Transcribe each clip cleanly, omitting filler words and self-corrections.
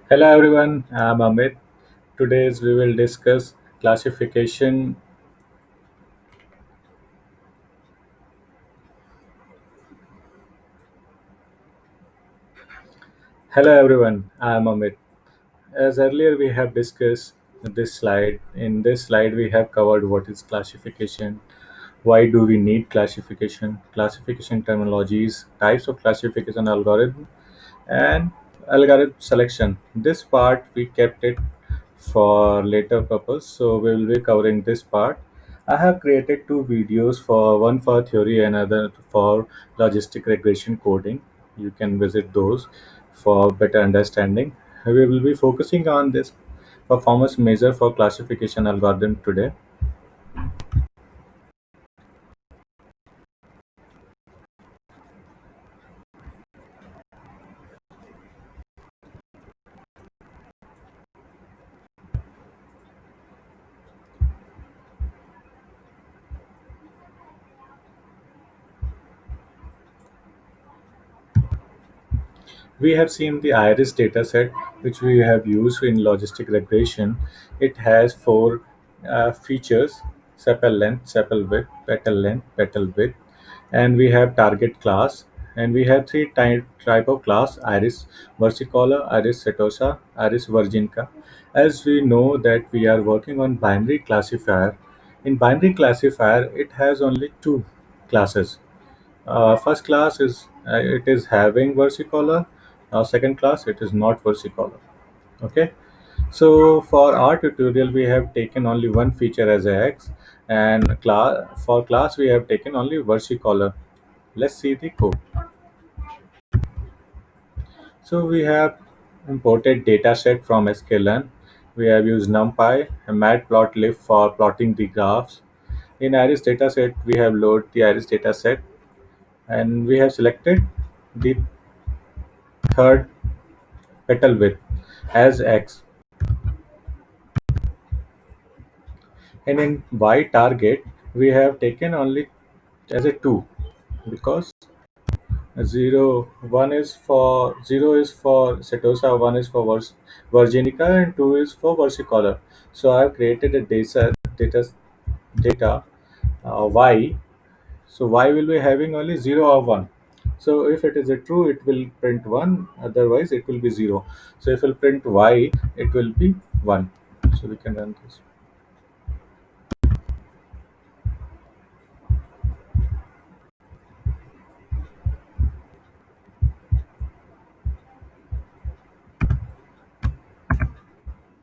Hello everyone, I'm Amit. Today we will discuss classification. Hello everyone, I'm Amit. As earlier we have discussed in this slide we have covered what is classification, why do we need classification terminologies, types of classification algorithm, and algorithm selection. This part we kept it for later purpose, so we will be covering this part. I have created two videos, for one for theory and other for logistic regression coding. You can visit those for better understanding. We will be focusing on this performance measure for classification algorithm today. We have seen the iris dataset, which we have used in logistic regression. It has four features: sepal length, sepal width, petal length, petal width, and we have target class. And we have three type of class: iris versicolor, iris setosa, iris virginica. As we know that we are working on binary classifier. In binary classifier, it has only two classes. First class is it is having versicolor. Second class it is not versicolor. Okay. So for our tutorial we have taken only one feature as a x, and class we have taken only versicolor. Let's see the code. So we have imported dataset from sklearn. We have used NumPy and Matplotlib for plotting the graphs. In Iris dataset we have loaded the Iris dataset, and we have selected the third petal width as x, and in y target we have taken only as a 2, because 0 is for setosa, 1 is for virginica, and 2 is for versicolor. So I have created a data y. So y will be having only 0 or 1. So if it is a true, it will print 1, otherwise it will be 0. So if it will print y, it will be 1. So we can run this.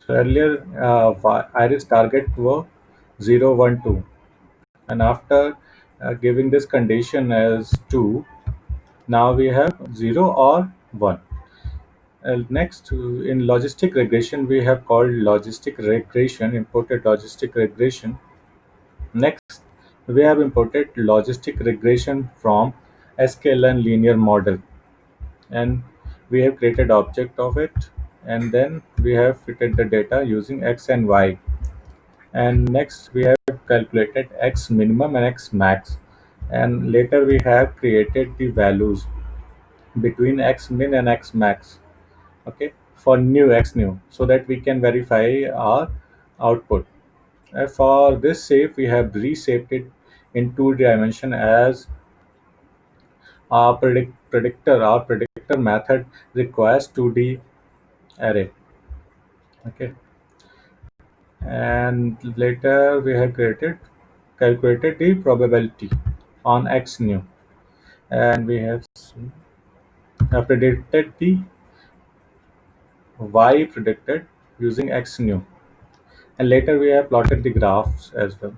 So earlier, iris target were 0, 1, 2, and after giving this condition as 2, now we have 0 or 1. Next, in logistic regression, we have called logistic regression, imported logistic regression. Next, we have imported logistic regression from sklearn linear model, and we have created object of it, and then we have fitted the data using x and y. And next we have calculated x minimum and x max, and later we have created the values between x min and x max, okay, for new x new, so that we can verify our output. And for this shape we have reshaped it in two dimension as our predictor method requires 2D array. Okay. And later we have calculated the probability on x new, and we have predicted the y predicted using x new, and later we have plotted the graphs as well.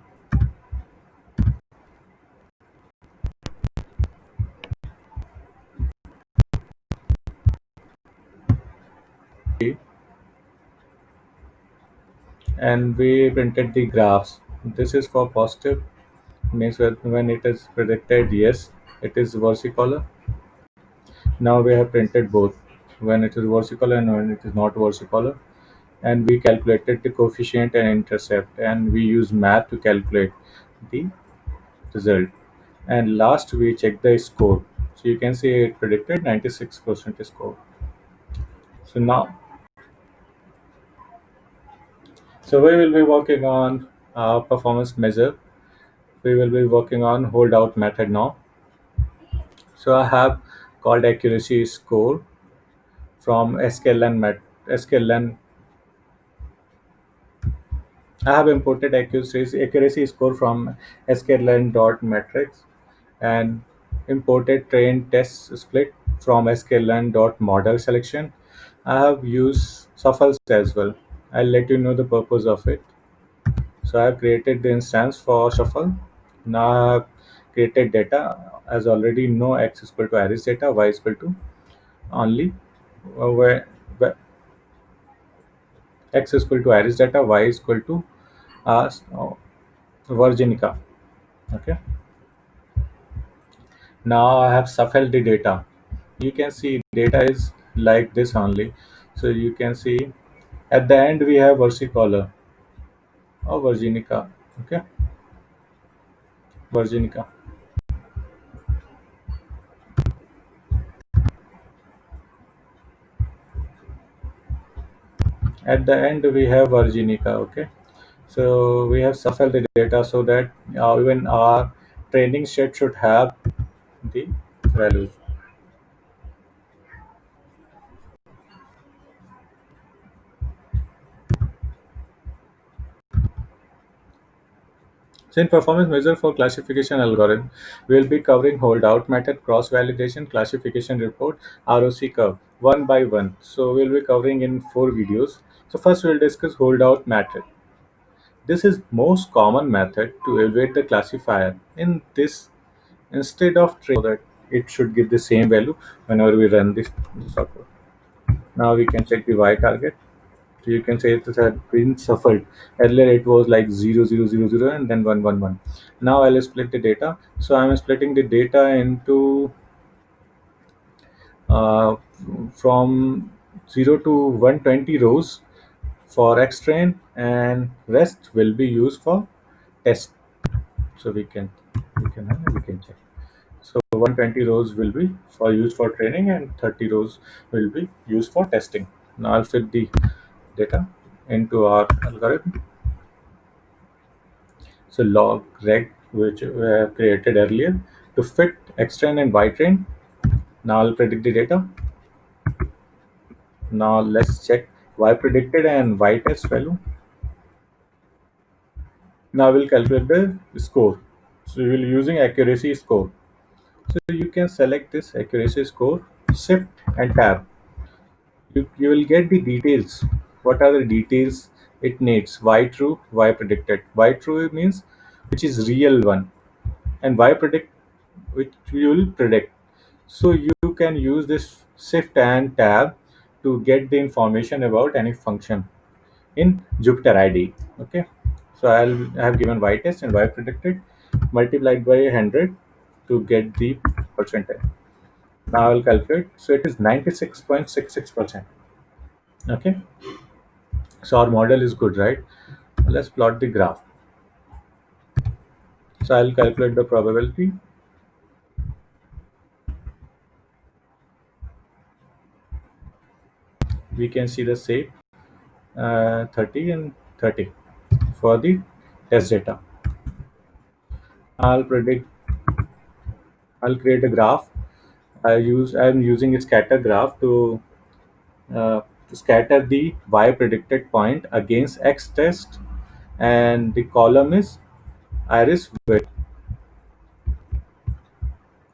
Okay. And we printed the graphs. This is for positive, means when it is predicted yes, it is versicolor. Now we have printed both, when it is versicolor and when it is not versicolor. And we calculated the coefficient and intercept, and we use math to calculate the result. And last we check the score. So you can see it predicted 96% score. So now So we will be working on performance measure. We will be working on holdout method now. So I have called accuracy score from sklearn sklearn. I have imported accuracy score from sklearn.metrics and imported train test split from sklearn.model selection. I have used shuffles as well. I'll let you know the purpose of it. So I have created the instance for shuffle. Now I have created data. As already know, x is equal to arrays data, y is equal to only where x is equal to arrays data, y is equal to uh, virginica. Okay. Now I have shuffled the data. You can see data is like this only. So you can see at the end we have versicolor or virginica. Okay, virginica. At the end we have virginica. Okay, so we have shuffled the data so that even our training set should have the values. So in performance measure for classification algorithm, we will be covering holdout method, cross validation, classification report, ROC curve one by one. So we'll be covering in 4 videos. So first we'll discuss holdout method. This is most common method to evaluate the classifier. In this, instead of train so that it should give the same value whenever we run this software. Now we can check the Y target. So you can say it has been shuffled. Earlier it was like 0000 and then 111. Now I'll split the data. So I'm splitting the data into uh, from 0 to 120 rows for X train, and rest will be used for test. So we can check. So 120 rows will be for used for training and 30 rows will be used for testing. Now I'll fit the data into our algorithm. So log reg, which we have created earlier, to fit xtrain and ytrain. Now I'll predict the data. Now let's check y predicted and y test value. Now we'll calculate the score. So we will using accuracy score. So you can select this accuracy score, shift and tab. You will get the details. What are the details it needs? Y true, Y predicted. Y true means which is real one, and Y predict which you will predict. So you can use this shift and tab to get the information about any function in Jupyter ID. Okay, so I have given Y test and Y predicted multiplied by 100 to get the percentage. Now I'll calculate. So it is 96.66%. Okay, so our model is good, right? Let's plot the graph. So I'll calculate the probability. We can see the shape 30 and 30 for the test data. I'll predict. I'll create a graph. I'm using a scatter graph uh, to scatter the y predicted point against x test, and the column is iris width,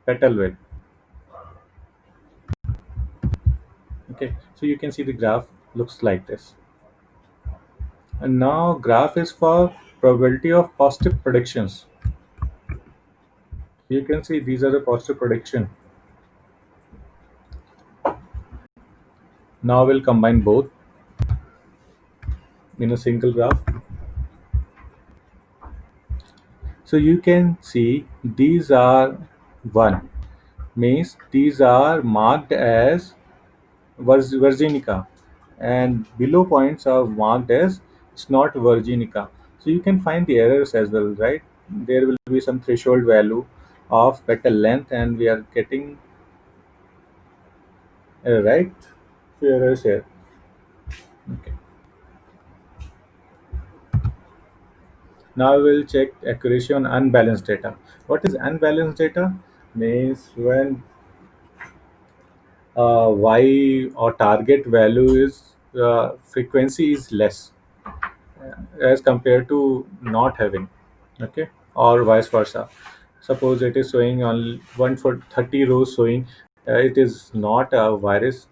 petal width. Okay, so you can see the graph looks like this. And now graph is for probability of positive predictions. You can see these are the positive prediction. Now we'll combine both in a single graph. So you can see these are one, means these are marked as virginica, and below points are marked as it's not virginica. So you can find the errors as well, right? There will be some threshold value of petal length, and we are getting right. So errors here. Okay. Now we'll check accuracy on unbalanced data. What is unbalanced data? Means when y or target value is frequency is less as compared to not having, okay, or vice versa. Suppose it is showing on 1 for 30 rows showing it is not a virus.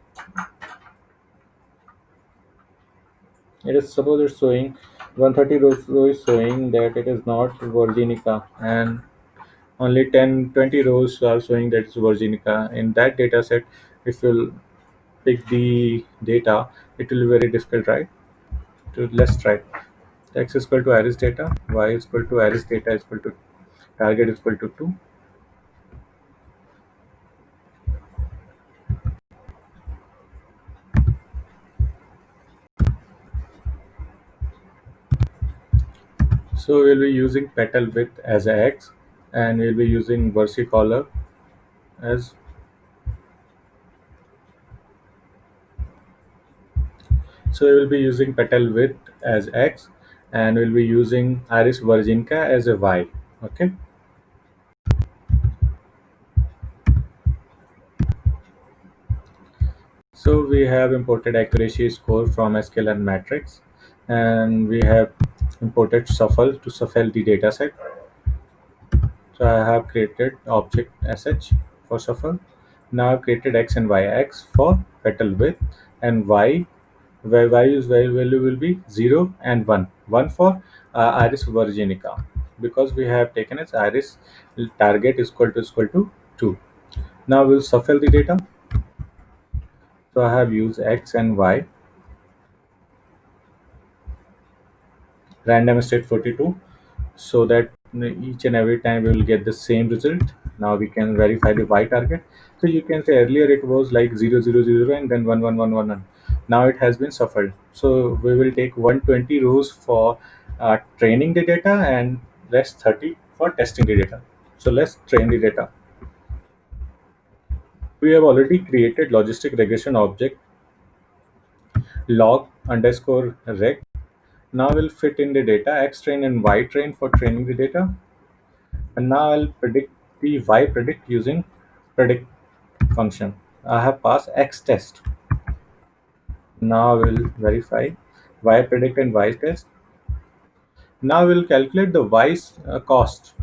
It is suppose it's showing 130 rows showing that it is not Virginica, and only 10-20 rows are showing that it's Virginica. In that data set, if you'll pick the data, it will be very difficult, right? To let's try. X is equal to iris data, y is equal to iris data is equal to target is equal to 2. So we'll be using petal width as a x, and we'll be using versicolor as, so we will be using petal width as x, and we'll be using iris virginica as a y. Okay. So we have imported accuracy score from sklearn matrix, and we have imported shuffle to shuffle the dataset. So I have created object sh for shuffle. Now I've created x and y. X for petal width, and y where y is value will be 0 and 1. 1 for iris virginica, because we have taken as iris target is equal to 2. Now we'll shuffle the data. So I have used x and y, random state 42, so that each and every time we will get the same result. Now we can verify the y target. So you can say earlier it was like 0 0 0 and then 1 1 1 1 1. Now it has been shuffled. So we will take 120 rows for training the data and rest 30 for testing the data. So let's train the data. We have already created logistic regression object log underscore reg. Now we'll fit in the data x train and y train for training the data. And now I'll predict the y predict using predict function. I have passed x test. Now we'll verify y predict and y test. Now we'll calculate the y cost.